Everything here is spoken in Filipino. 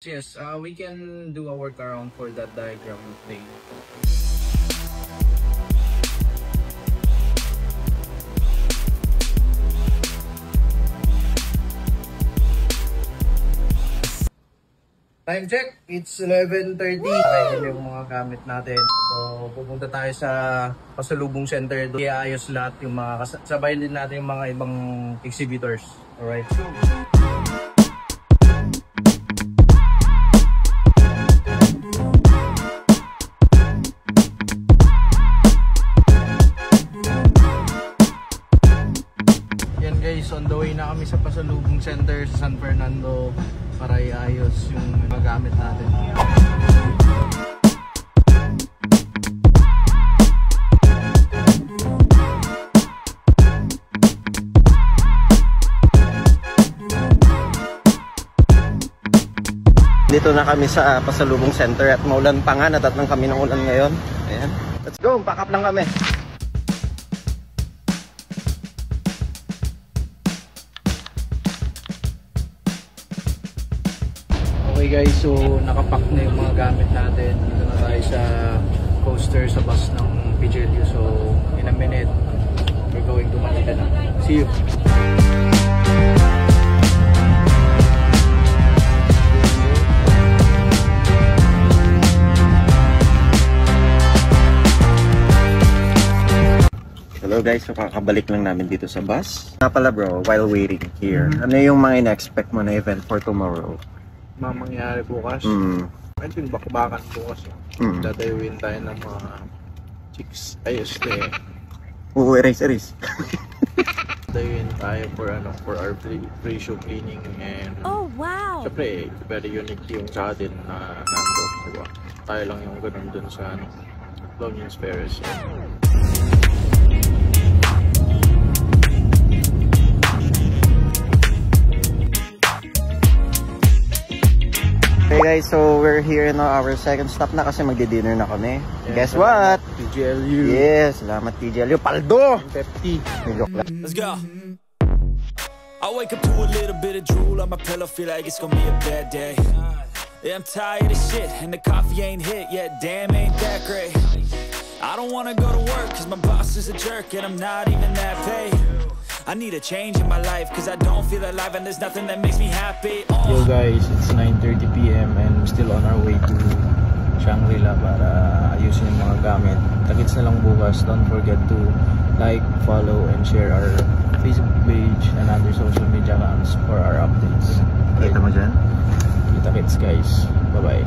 Yes, we can do a workaround for that diagram thing. Time check, it's 11:30. Okay, yung mga gamit natin. So, pupunta tayo sa pasalubong center. Doon iayos lahat yung mga sabayin din natin yung mga ibang exhibitors. Alright. Yan guys, on the way na kami sa pasalubong center sa San Fernando para iayos yung mga gamit natin. Dito na kami sa pasalubong center at maulan pa nga, natatnang kami ng ulan ngayon. Ayan. Let's go, pack up lang kami. Okay guys, so nakapack na yung mga gamit natin. Dito na tayo sa coaster sa bus ng PGLU. So in a minute, we're going to Manila na. See you! Hello guys, so kakabalik lang namin dito sa bus. Nga pala bro, while waiting here, ano yung mga ina-expect mo na event for tomorrow? Mangyayari bukas? I think bakbakan bukas. Dadayuin tayo ng mga chicks. Ayos na eh. Oo, erase. Dadayuin tayo for our pre-show cleaning and syempre, very unique yung sa atin na nandun, diba? Tayo lang yung ganun dun sa Longines Ferris. Okay guys, so we're here in our second stop na kasi magdi-dinner na kami. Yeah, guess what? PGLU. Yes, salamat PGLU. Paldo! 50. Let's go. I wake up to a little bit of drool on my pillow, feel like it's gonna be a bad day. Yeah, I'm tired of shit and the coffee ain't hit yet, damn ain't that great. I don't wanna go to work cause my boss is a jerk and I'm not even that paid. I need a change in my life cause I don't feel alive and there's nothing that makes me happy. Yo guys, it's 9:30 PM and we're still on our way to Shangri-La para ayusin yung mga gamit. Tagits na lang bukas. Don't forget to like, follow, and share our Facebook page and other social media accounts for our updates. Kita mo dyan? Kita kits guys. Bye bye.